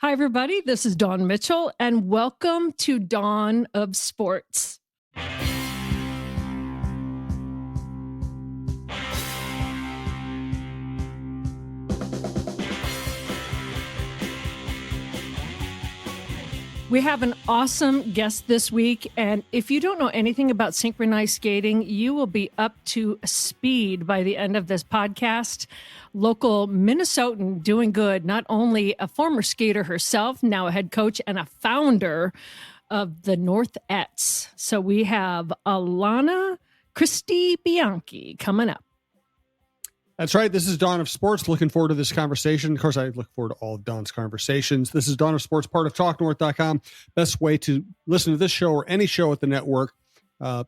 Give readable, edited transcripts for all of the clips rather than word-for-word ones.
Hi, everybody. This is Dawn Mitchell, and welcome to Dawn of Sports. We have an awesome guest this week, and if you don't know anything about synchronized skating, you will be up to speed by the end of this podcast. Local Minnesotan doing good, not only a former skater herself, now a head coach and a founder of the Northernettes. So we have Alana Christie Bianchi coming up. That's right. This is Dawn of Sports. Looking forward to this conversation. Of course, I look forward to all of Dawn's conversations. This is Dawn of Sports, part of TalkNorth.com. Best way to listen to this show or any show at the network.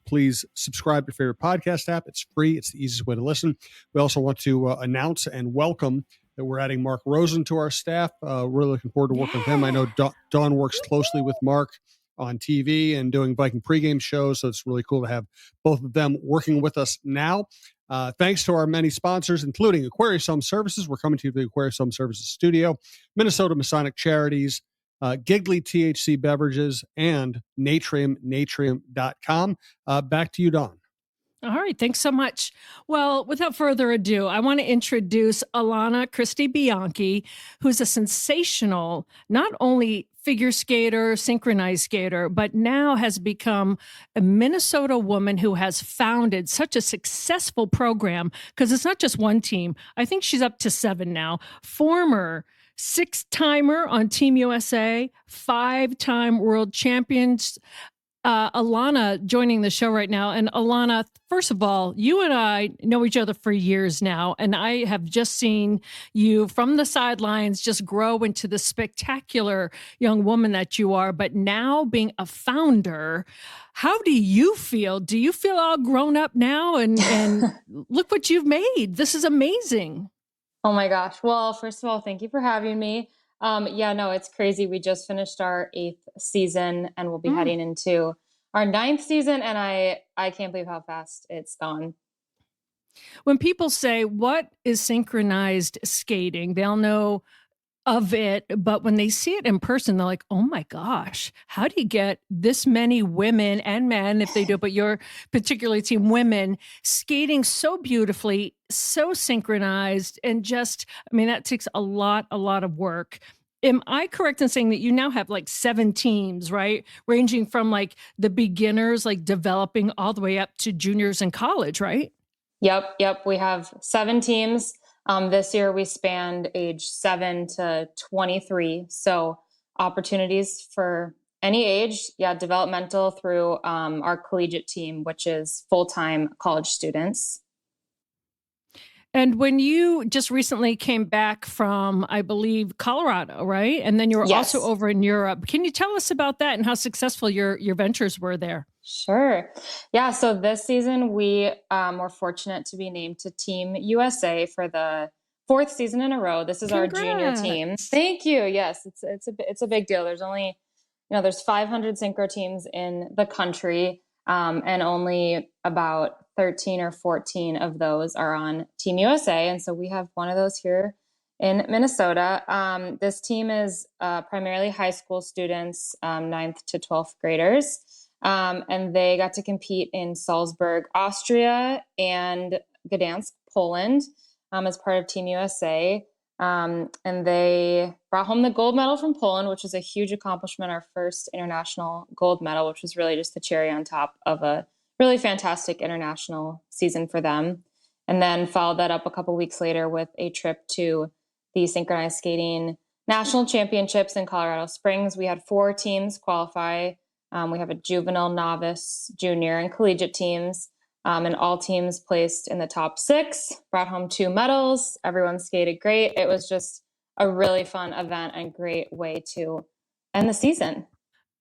Please subscribe to your favorite podcast app. It's free. It's the easiest way to listen. We also want to announce and welcome that we're adding Mark Rosen to our staff. Really looking forward to working with him. I know Dawn works closely with Mark on TV and doing Viking pregame shows, so it's really cool to have both of them working with us now. Thanks to our many sponsors, including Aquarius Home Services. We're coming to you from the Aquarius Home Services studio, Minnesota Masonic Charities, Giggly THC Beverages, and Natrium.com. Back to you, Dawn. All right. Thanks so much. Well, without further ado, I want to introduce Alana Christie Bianchi, who's a sensational, not only figure skater, synchronized skater, but now has become a Minnesota woman who has founded such a successful program, because it's not just one team. I think she's up to 7 now. Former 6-timer on Team USA, 5-time world champions. Alana joining the show right now. And Alana, first of all, you and I know each other for years now, and I have just seen you from the sidelines just grow into the spectacular young woman that you are. But now being a founder, how do you feel? Do you feel all grown up now? And look what you've made. This is amazing. Oh my gosh. Well, first of all, thank you for having me. It's crazy. We just finished our 8th season and we'll be heading into our 9th season. And I can't believe how fast it's gone. When people say, what is synchronized skating? They'll know of it, but when they see it in person, they're like, oh my gosh, how do you get this many women and men, if they do, but your particular team, women, skating so beautifully, so synchronized, and just, that takes a lot of work. Am I correct in saying that you now have like 7 teams, right? Ranging from like the beginners, like developing all the way up to juniors in college, right? Yep. We have 7 teams. This year we spanned age 7 to 23. So opportunities for any age, developmental through our collegiate team, which is full-time college students. And when you just recently came back from, I believe, Colorado, right? And then you were also over in Europe. Can you tell us about that and how successful your ventures were there? Sure. Yeah. So this season we were fortunate to be named to Team USA for the 4th season in a row. This is Congrats. Our junior team. Thank you. Yes, it's a big deal. There's only, there's 500 synchro teams in the country, and only about 13 or 14 of those are on Team USA. And so we have one of those here in Minnesota. This team is primarily high school students, 9th to 12th graders. And they got to compete in Salzburg, Austria, and Gdansk, Poland, as part of Team USA. And they brought home the gold medal from Poland, which was a huge accomplishment, our first international gold medal, which was really just the cherry on top of a really fantastic international season for them. And then followed that up a couple weeks later with a trip to the synchronized skating national championships in Colorado Springs. We had 4 teams qualify. We have a juvenile, novice, junior, and collegiate teams. And all teams placed in the top 6, brought home 2 medals. Everyone skated great. It was just a really fun event and great way to end the season.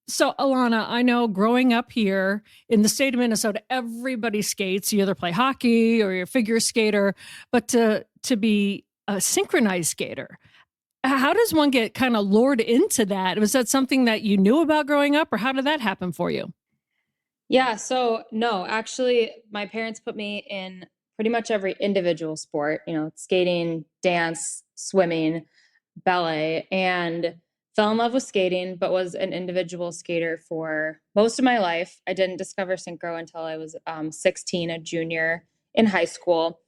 So, Alana, I know growing up here in the state of Minnesota, everybody skates. You either play hockey or you're a figure skater, but to be a synchronized skater, how does one get kind of lured into that? Was that something that you knew about growing up, or how did that happen for you? Yeah, so no, actually, my parents put me in pretty much every individual sport, skating, dance, swimming, ballet. And fell in love with skating, but was an individual skater for most of my life. I didn't discover synchro until I was 16, a junior in high school.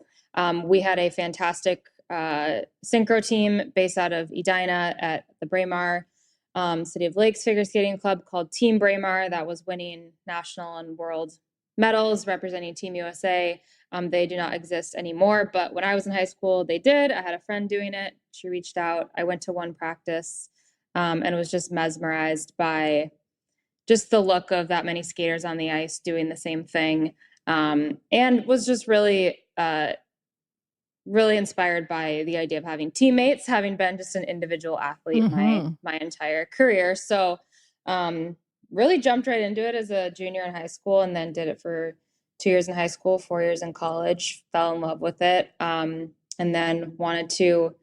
We had a fantastic synchro team based out of Edina at the Braemar City of Lakes Figure Skating Club called Team Braemar that was winning national and world medals representing Team USA. They do not exist anymore, but when I was in high school, they did. I had a friend doing it. She reached out. I went to one practice and was just mesmerized by just the look of that many skaters on the ice doing the same thing, and was just really, really inspired by the idea of having teammates, having been just an individual athlete my entire career. So really jumped right into it as a junior in high school, and then did it for 2 years in high school, 4 years in college, fell in love with it, and then wanted to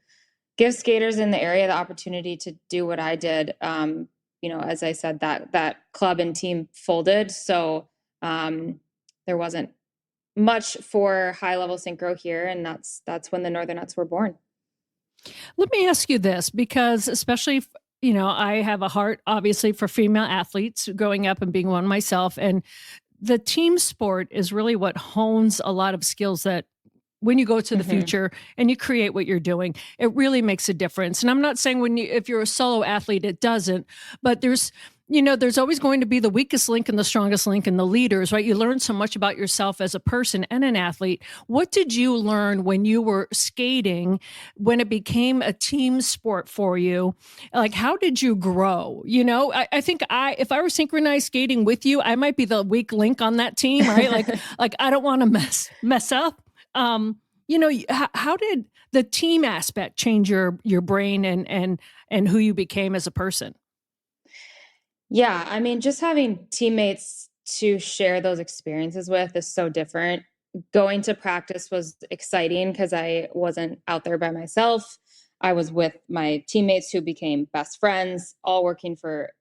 give skaters in the area the opportunity to do what I did. As I said, that club and team folded. So there wasn't much for high-level synchro here, and that's when the Northernettes were born. Let me ask you this, because especially, I have a heart, obviously, for female athletes growing up and being one myself. And the team sport is really what hones a lot of skills that when you go to the future and you create what you're doing, it really makes a difference. And I'm not saying if you're a solo athlete, it doesn't, but there's always going to be the weakest link and the strongest link and the leaders, right? You learn so much about yourself as a person and an athlete. What did you learn when you were skating, when it became a team sport for you? Like, how did you grow? I think if I were synchronized skating with you, I might be the weak link on that team, right? like I don't want to mess up. How did the team aspect change your brain and who you became as a person? Yeah, I mean, just having teammates to share those experiences with is so different. Going to practice was exciting because I wasn't out there by myself. I was with my teammates who became best friends, all working for,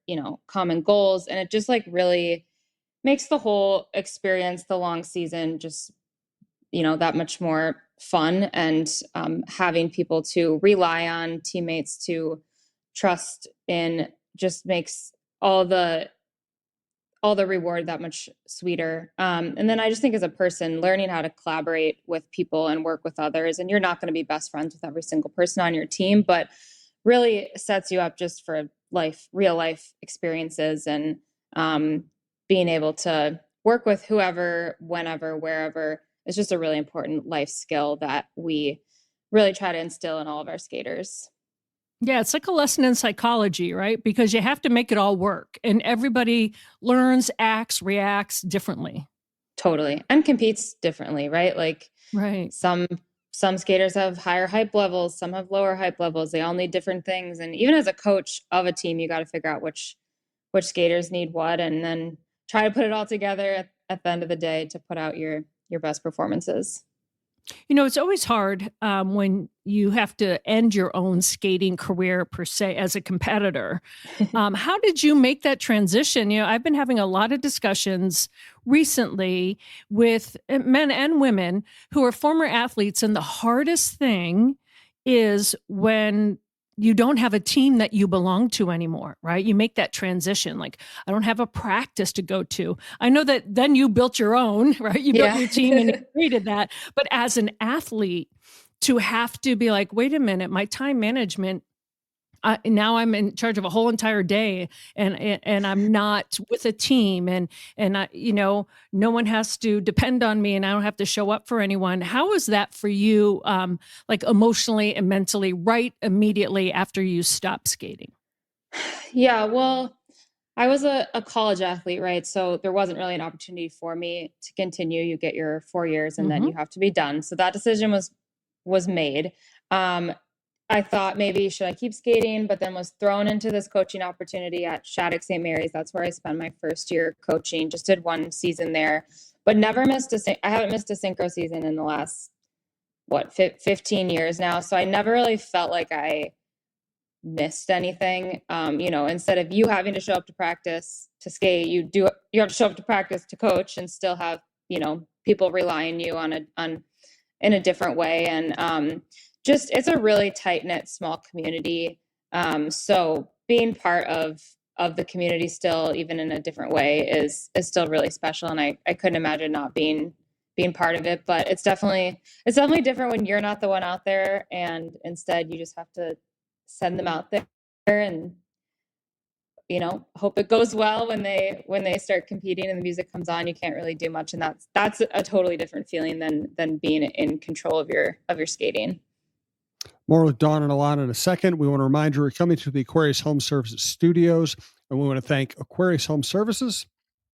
common goals. And it just really makes the whole experience, the long season, just, that much more fun. And having people to rely on, teammates to trust in, just makes all the reward that much sweeter. And then I just think as a person, learning how to collaborate with people and work with others, and you're not going to be best friends with every single person on your team, but really sets you up just for real life experiences, and being able to work with whoever, whenever, wherever is just a really important life skill that we really try to instill in all of our skaters. Yeah, it's like a lesson in psychology, right? Because you have to make it all work, and everybody learns, acts, reacts differently. Totally. And competes differently, right? Right. Some skaters have higher hype levels, some have lower hype levels. They all need different things. And even as a coach of a team, you got to figure out which skaters need what, and then try to put it all together at the end of the day to put out your best performances. It's always hard when you have to end your own skating career, per se, as a competitor. How did you make that transition? I've been having a lot of discussions recently with men and women who are former athletes. And the hardest thing is when you don't have a team that you belong to anymore, right? You make that transition. Like, I don't have a practice to go to. I know that then you built your own, right? You built your team and you created that. But as an athlete, to have to be like, wait a minute, my time management, now I'm in charge of a whole entire day, and I'm not with a team, and I, no one has to depend on me, and I don't have to show up for anyone. How is that for you, like emotionally and mentally, right immediately after you stop skating? Yeah, well, I was a college athlete, right? So there wasn't really an opportunity for me to continue. You get your 4 years and then you have to be done. So that decision was made. I thought maybe should I keep skating, but then was thrown into this coaching opportunity at Shattuck St. Mary's. That's where I spent my first year coaching. Just did one season there, but never missed I haven't missed a synchro season in the last 15 years now. So I never really felt like I missed anything. Instead of you having to show up to practice to skate, you have to show up to practice to coach, and still have people relying you in a different way. And just it's a really tight knit small community. So being part of the community still, even in a different way, is still really special. And I couldn't imagine not being part of it. But it's definitely different when you're not the one out there, and instead you just have to send them out there and, hope it goes well when they start competing and the music comes on. You can't really do much, and that's a totally different feeling than being in control of your skating. More with Dawn and Alana in a second. We want to remind you we're coming to the Aquarius Home Services studios, and we want to thank Aquarius Home Services.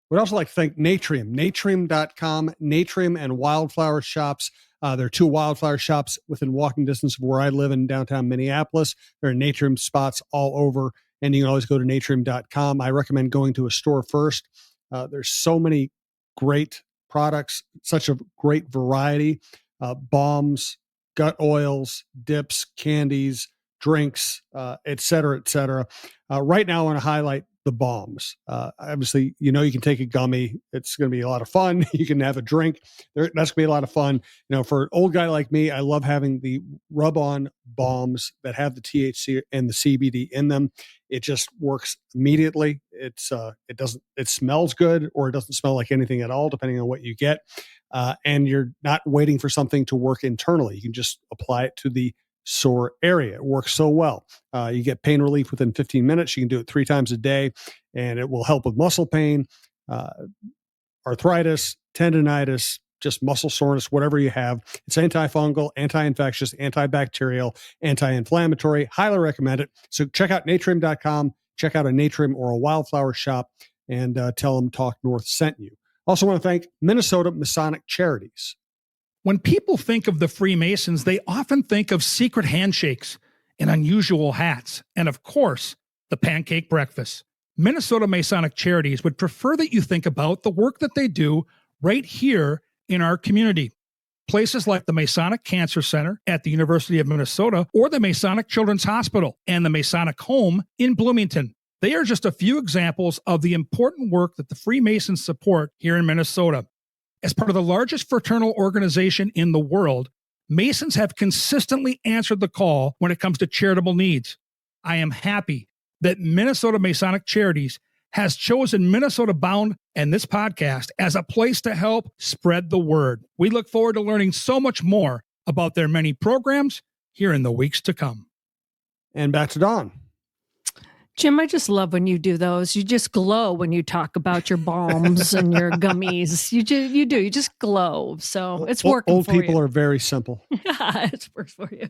We'd also like to thank Natrium, natrium.com, Natrium and Wildflower Shops. There are 2 wildflower shops within walking distance of where I live in downtown Minneapolis. There are Natrium spots all over, and you can always go to natrium.com. I recommend going to a store first. There's so many great products, such a great variety, balms, gut oils, dips, candies, drinks, et cetera, et cetera. Right now I want to highlight the balms. Obviously, you can take a gummy. It's going to be a lot of fun. You can have a drink. That's going to be a lot of fun. For an old guy like me, I love having the rub-on balms that have the THC and the CBD in them. It just works immediately. It smells good, or it doesn't smell like anything at all, depending on what you get. And you're not waiting for something to work internally. You can just apply it to the sore area. It works so well. You get pain relief within 15 minutes. You can do it 3 times a day, and it will help with muscle pain, arthritis, tendonitis, just muscle soreness, whatever you have. It's antifungal, anti-infectious, antibacterial, anti-inflammatory. Highly recommend it. So check out natrium.com. Check out a Natrium or a Wildflower shop, and tell them Talk North sent you. Also want to thank Minnesota Masonic Charities. When people think of the Freemasons, they often think of secret handshakes and unusual hats, and of course, the pancake breakfast. Minnesota Masonic Charities would prefer that you think about the work that they do right here in our community. Places like the Masonic Cancer Center at the University of Minnesota, or the Masonic Children's Hospital and the Masonic Home in Bloomington. They are just a few examples of the important work that the Freemasons support here in Minnesota. As part of the largest fraternal organization in the world, Masons have consistently answered the call when it comes to charitable needs. I am happy that Minnesota Masonic Charities has chosen Minnesota Bound and this podcast as a place to help spread the word. We look forward to learning so much more about their many programs here in the weeks to come. And back to Dawn. Jim, I just love when you do those. You just glow when you talk about your balms and your gummies. You do. You just glow. So it's working for you. Old people are very simple. Yeah, it works for you.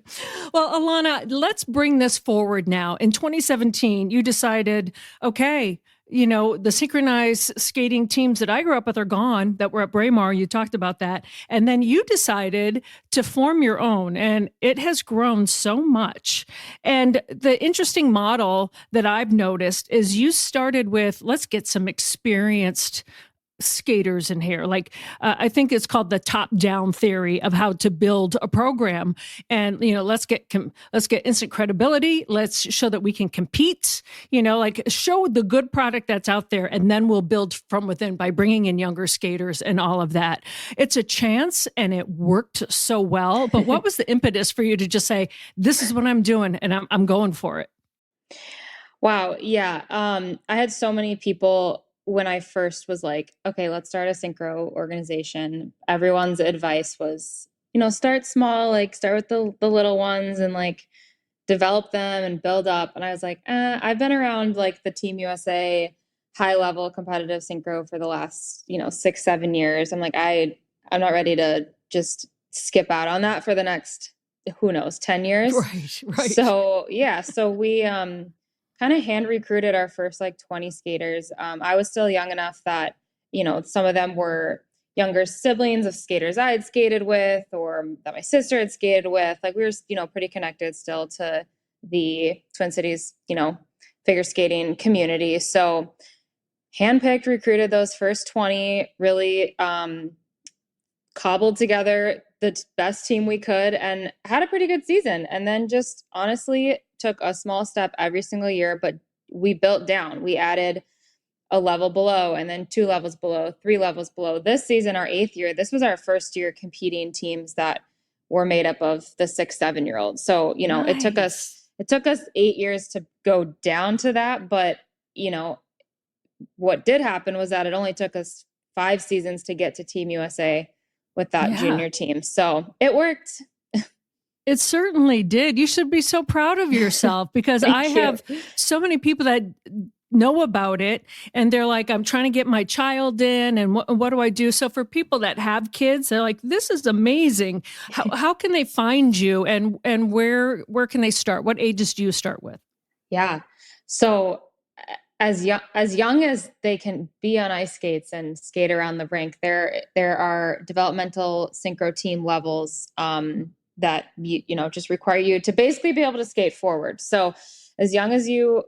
Well, Alana, let's bring this forward now. In 2017, you decided, okay, the synchronized skating teams that I grew up with are gone, that were at Braemar. You talked about that. And then you decided to form your own, and it has grown so much. And the interesting model that I've noticed is you started with, let's get some experienced skaters in here. I think it's called the top-down theory of how to build a program. And let's get instant credibility. Let's show that we can compete. Show the good product that's out there, and then we'll build from within by bringing in younger skaters and all of that. It's a chance, and it worked so well. But what was the impetus for you to just say, "This is what I'm doing, and I'm going for it"? Wow, yeah. I had so many people. When I first was like, okay, let's start a synchro organization, everyone's advice was, start small, start with the little ones and develop them and build up. And I was like, I've been around the Team USA high level competitive synchro for the last, 6-7 years. I'm like, I'm not ready to just skip out on that for the next, who knows, 10 years. Right. So yeah, so we, kind of hand recruited our first 20 skaters. I was still young enough that, some of them were younger siblings of skaters I had skated with, or that my sister had skated with. We were, pretty connected still to the Twin Cities, figure skating community. So handpicked, recruited those first 20, really cobbled together the best team we could and had a pretty good season. And then just honestly took a small step every single year, but we built down. We added a level below, and then 2 levels below, 3 levels below. This season, our 8th year, this was our first year competing teams that were made up of the 6-7-year-olds. So, Nice. It took us it took us 8 years to go down to that. But, you know, what did happen was that it only took us 5 seasons to get to Team USA with that junior team. So it worked. It certainly did. You should be so proud of yourself, because I have so many people that know about it and they're like, I'm trying to get my child in, and what do I do? So for people that have kids, they're like, this is amazing. How can they find you, and where can they start? What ages do you start with? Yeah. So as young as they can be on ice skates and skate around the rink, there are developmental synchro team levels that you know just require you to basically be able to skate forward. So as young as you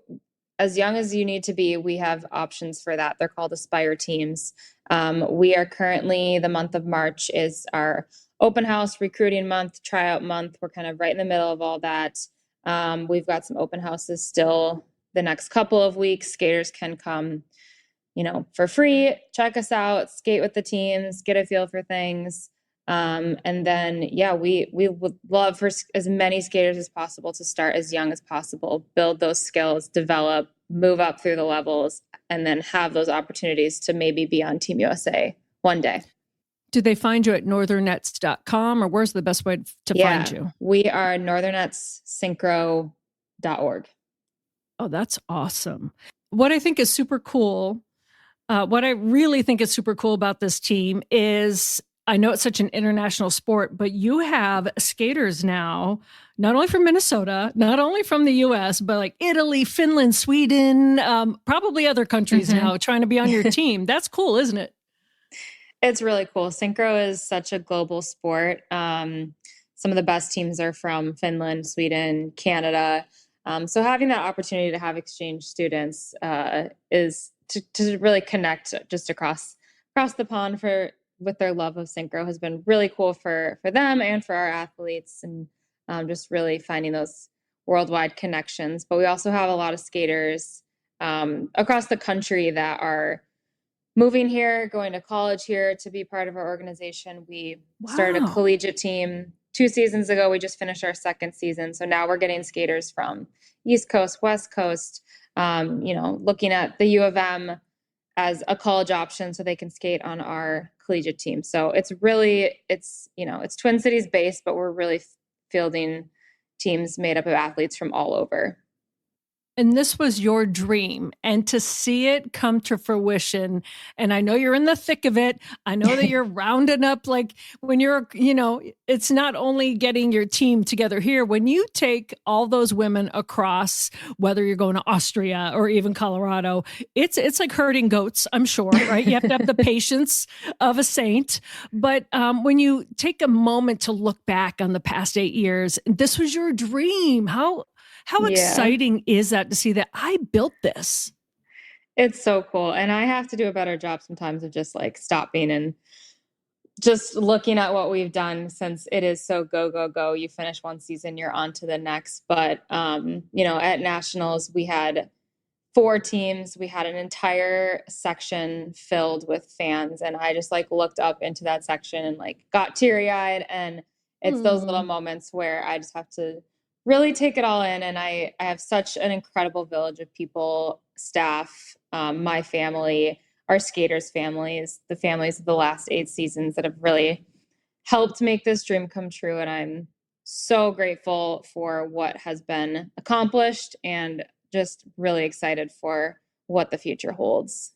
need to be, we have options for that. They're called Aspire teams. We are currently, the month of March is our open house recruiting month, tryout month. We're kind of right in the middle of all that. We've got some open houses still the next couple of weeks. Skaters can come, you know, for free, check us out, skate with the teams, get a feel for things. And then, yeah, we would love for as many skaters as possible to start as young as possible, build those skills, develop, move up through the levels, and then have those opportunities to maybe be on Team USA one day. Do they find you at northernettes.com, or where's the best way to find you? We are northernetssynchro.org. Oh, that's awesome. What I think is super cool, what I really think is super cool about this team is, I know it's such an international sport, but you have skaters now, not only from Minnesota, not only from the US, but like Italy, Finland, Sweden, probably other countries now trying to be on your team. That's cool, isn't it? It's really cool. Synchro is such a global sport. Some of the best teams are from Finland, Sweden, Canada. So having that opportunity to have exchange students is to really connect just across the pond with their love of synchro has been really cool for them and for our athletes, and just really finding those worldwide connections. But we also have a lot of skaters across the country that are moving here, going to college here to be part of our organization. We started a collegiate team 2 seasons ago. We just finished our 2nd season. So now we're getting skaters from East Coast, West Coast, you know, looking at the U of M as a college option so they can skate on our collegiate team. So it's you know, it's Twin Cities based, but we're really fielding teams made up of athletes from all over. And this was your dream, and to see it come to fruition. And I know you're in the thick of it. I know that you're rounding up, like when you're, you know, it's not only getting your team together here, when you take all those women across, whether you're going to Austria or even Colorado, it's like herding goats, I'm sure, right? You have to have the patience of a saint. But when you take a moment to look back on the past 8 years, this was your dream. How exciting is that to see that I built this? It's so cool. And I have to do a better job sometimes of just like stopping and just looking at what we've done, since it is so go, go, go. You finish one season, you're on to the next. But, you know, at Nationals, we had 4 teams. We had an entire section filled with fans. And I just like looked up into that section and like got teary eyed. And it's those little moments where I just have to really take it all in. And I have such an incredible village of people, staff, my family, our skaters' families, the families of the last 8 seasons that have really helped make this dream come true. And I'm so grateful for what has been accomplished and just really excited for what the future holds.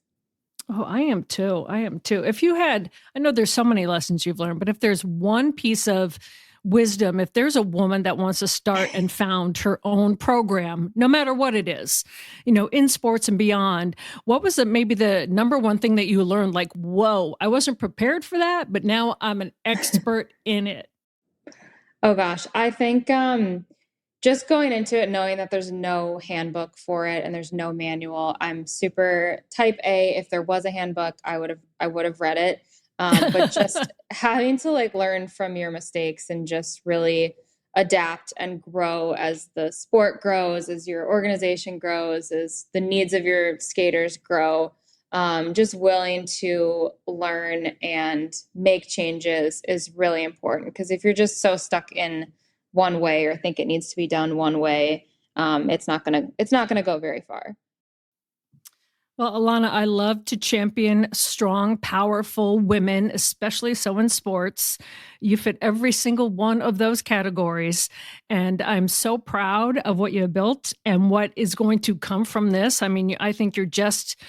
Oh, I am too. If you had, I know there's so many lessons you've learned, but if there's one piece of wisdom, if there's a woman that wants to start and found her own program, no matter what it is, you know, in sports and beyond, what was maybe the number one thing that you learned? Like, whoa, I wasn't prepared for that, but now I'm an expert in it. Oh gosh, I think just going into it, knowing that there's no handbook for it and there's no manual. I'm super type A. If there was a handbook, I would have read it. But just having to like learn from your mistakes and just really adapt and grow as the sport grows, as your organization grows, as the needs of your skaters grow. Just willing to learn and make changes is really important, because if you're just so stuck in one way or think it needs to be done one way, it's not gonna go very far. Well, Alana, I love to champion strong, powerful women, especially so in sports. You fit every single one of those categories. And I'm so proud of what you have built and what is going to come from this. I mean, I think you're just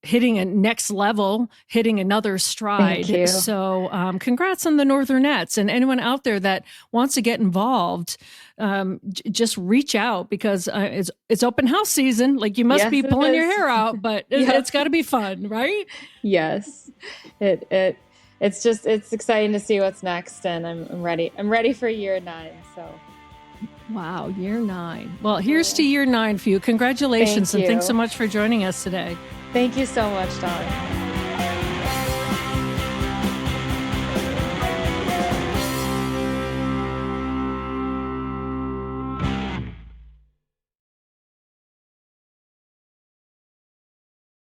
hitting a next level, hitting another stride. Thank you. So congrats on the Northernettes, and anyone out there that wants to get involved, just reach out, because it's open house season. Like, you must be pulling your hair out, but it's got to be fun, right? Yes, it's exciting to see what's next, and I'm ready. I'm ready for year 9. So. Wow, year 9. Well, here's to year 9 for you. Congratulations, and thanks so much for joining us today. Thank you so much, Dawn.